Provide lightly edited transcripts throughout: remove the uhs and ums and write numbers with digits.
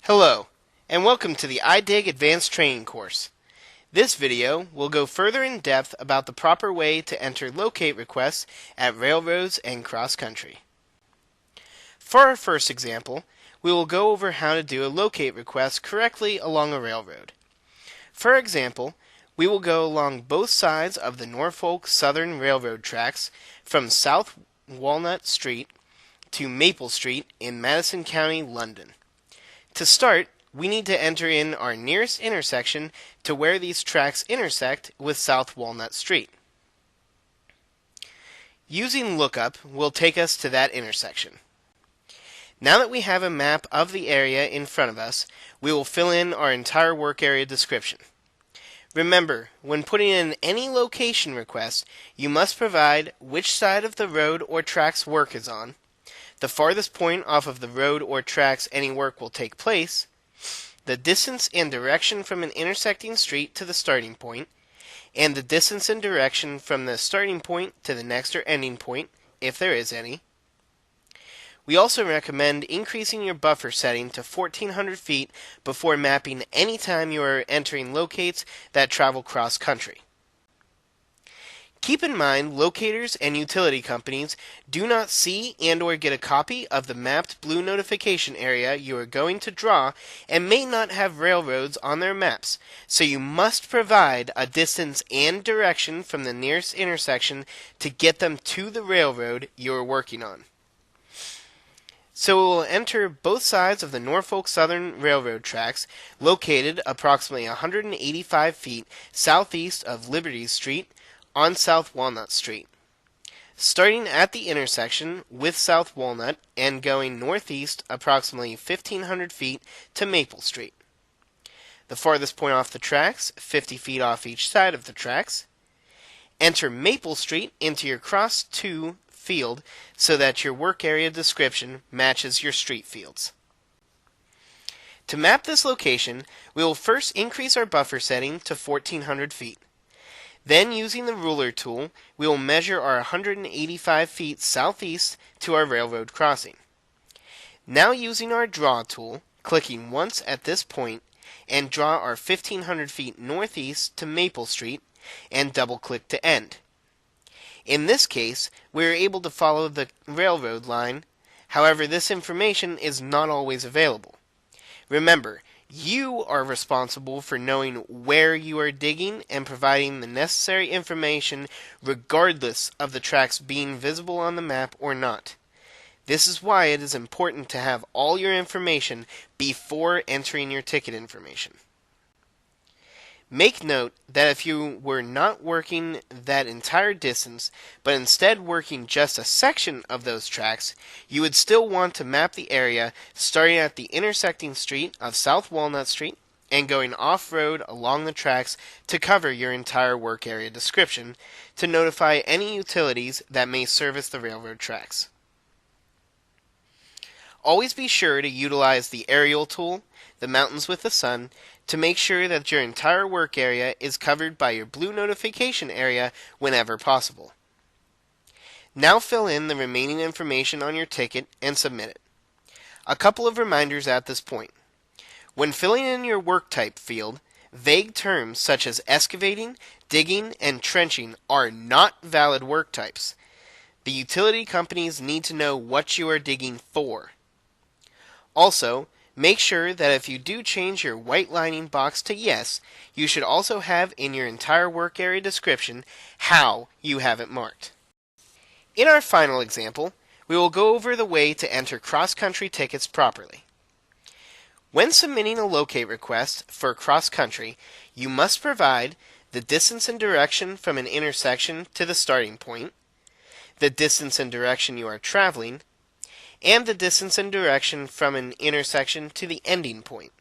Hello, and welcome to the iDig Advanced Training course. This video will go further in depth about the proper way to enter locate requests at railroads and cross-country. For our first example, we will go over how to do a locate request correctly along a railroad. For example, we will go along both sides of the Norfolk Southern Railroad tracks from South Walnut Street to Maple Street in Madison County, London. To start, we need to enter in our nearest intersection to where these tracks intersect with South Walnut Street. Using lookup will take us to that intersection. Now that we have a map of the area in front of us, we will fill in our entire work area description. Remember, when putting in any location request, you must provide which side of the road or tracks work is on, the farthest point off of the road or tracks any work will take place, the distance and direction from an intersecting street to the starting point, and the distance and direction from the starting point to the next or ending point, if there is any. We also recommend increasing your buffer setting to 1,400 feet before mapping any time you are entering locates that travel cross-country. Keep in mind, locators and utility companies do not see and/or get a copy of the mapped blue notification area you are going to draw and may not have railroads on their maps, so you must provide a distance and direction from the nearest intersection to get them to the railroad you are working on. So we will enter both sides of the Norfolk Southern Railroad tracks, located approximately 185 feet southeast of Liberty Street, on South Walnut Street. Starting at the intersection with South Walnut and going northeast approximately 1,500 feet to Maple Street. The farthest point off the tracks, 50 feet off each side of the tracks. Enter Maple Street into your Cross 2 field so that your work area description matches your street fields. To map this location, we will first increase our buffer setting to 1,400 feet. Then, using the ruler tool, we will measure our 185 feet southeast to our railroad crossing. Now, using our draw tool, clicking once at this point, and draw our 1,500 feet northeast to Maple Street, and double-click to end. In this case, we are able to follow the railroad line. However, this information is not always available. Remember, you are responsible for knowing where you are digging and providing the necessary information regardless of the tracks being visible on the map or not. This is why it is important to have all your information before entering your ticket information. Make note that if you were not working that entire distance, but instead working just a section of those tracks, you would still want to map the area starting at the intersecting street of South Walnut Street and going off-road along the tracks to cover your entire work area description to notify any utilities that may service the railroad tracks. Always be sure to utilize the aerial tool, the mountains with the sun, to make sure that your entire work area is covered by your blue notification area whenever possible. Now fill in the remaining information on your ticket and submit it. A couple of reminders at this point. When filling in your work type field, vague terms such as excavating, digging, and trenching are not valid work types. The utility companies need to know what you are digging for. Also, make sure that if you do change your white lining box to yes, you should also have in your entire work area description how you have it marked. In our final example, we will go over the way to enter cross-country tickets properly. When submitting a locate request for cross-country, you must provide the distance and direction from an intersection to the starting point, the distance and direction you are traveling, and the distance and direction from an intersection to the ending point.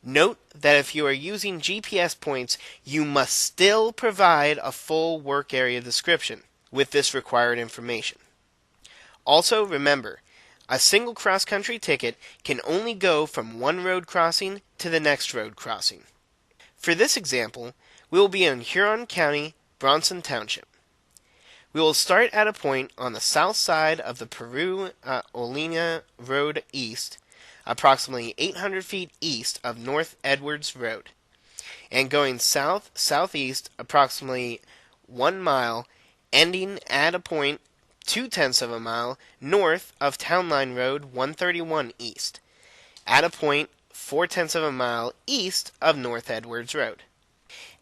Note that if you are using GPS points, you must still provide a full work area description with this required information. Also, remember, a single cross-country ticket can only go from one road crossing to the next road crossing. For this example, we will be in Huron County, Bronson Township. We will start at a point on the south side of the Peru-Olina Road East, approximately 800 feet east of North Edwards Road, and going south-southeast approximately 1 mile, ending at a point 2/10 of a mile north of Town Line Road 131 East, at a point 4/10 of a mile east of North Edwards Road.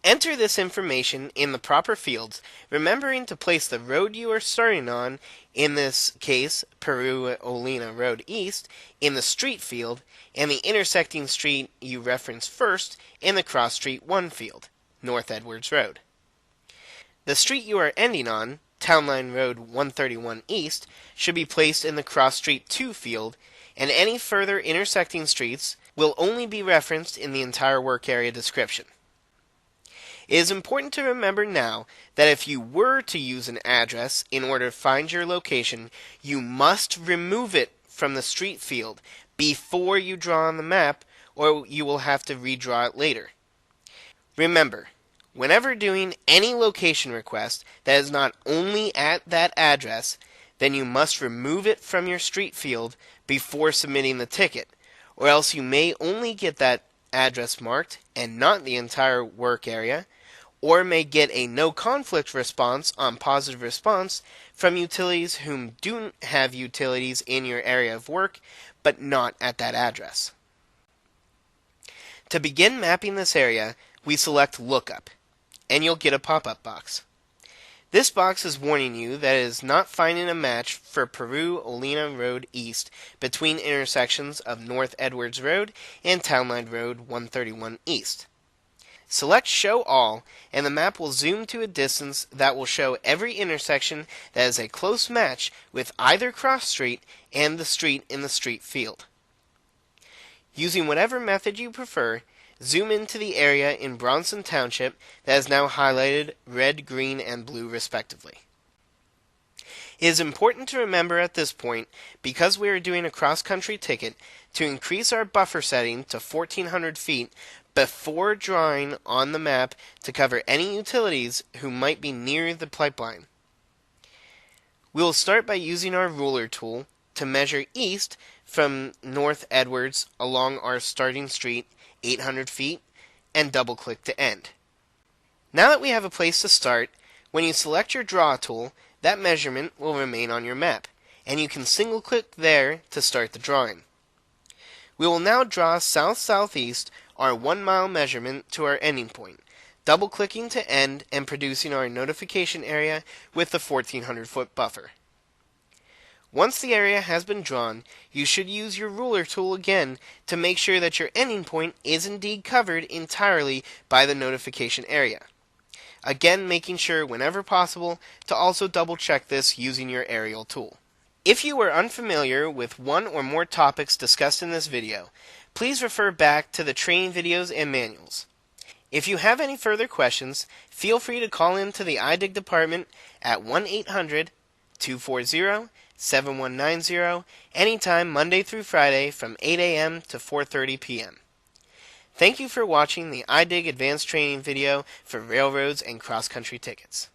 Enter this information in the proper fields, remembering to place the road you are starting on, in this case Peru-Olina Road East, in the street field, and the intersecting street you reference first in the Cross Street 1 field, North Edwards Road. The street you are ending on, Town Line Road 131 East, should be placed in the Cross Street 2 field, and any further intersecting streets will only be referenced in the entire work area description. It is important to remember now that if you were to use an address in order to find your location, you must remove it from the street field before you draw on the map, or you will have to redraw it later. Remember, whenever doing any location request that is not only at that address, then you must remove it from your street field before submitting the ticket, or else you may only get that address marked and not the entire work area, or may get a no conflict response on positive response from utilities whom do have utilities in your area of work but not at that address. To begin mapping this area, we select Lookup, and you'll get a pop-up box. This box is warning you that it is not finding a match for Peru-Olina Road East between intersections of North Edwards Road and Town Line Road 131 East. Select Show All, and the map will zoom to a distance that will show every intersection that is a close match with either cross street and the street in the street field. Using whatever method you prefer, zoom into the area in Bronson Township that is now highlighted red, green, and blue respectively. It is important to remember at this point, because we are doing a cross-country ticket, to increase our buffer setting to 1,400 feet before drawing on the map to cover any utilities who might be near the pipeline. We will start by using our ruler tool to measure east from North Edwards along our starting street 800 feet, and double-click to end. Now that we have a place to start, when you select your draw tool, that measurement will remain on your map, and you can single-click there to start the drawing. We will now draw south-southeast our 1 mile measurement to our ending point, double-clicking to end and producing our notification area with the 1,400 foot buffer. Once the area has been drawn, you should use your ruler tool again to make sure that your ending point is indeed covered entirely by the notification area. Again, making sure whenever possible to also double check this using your aerial tool. If you are unfamiliar with one or more topics discussed in this video, please refer back to the training videos and manuals. If you have any further questions, feel free to call in to the iDig department at 1-800-240-7190 anytime Monday through Friday from 8 a.m. to 4:30 p.m. Thank you for watching the iDig Advanced Training video for railroads and cross-country tickets.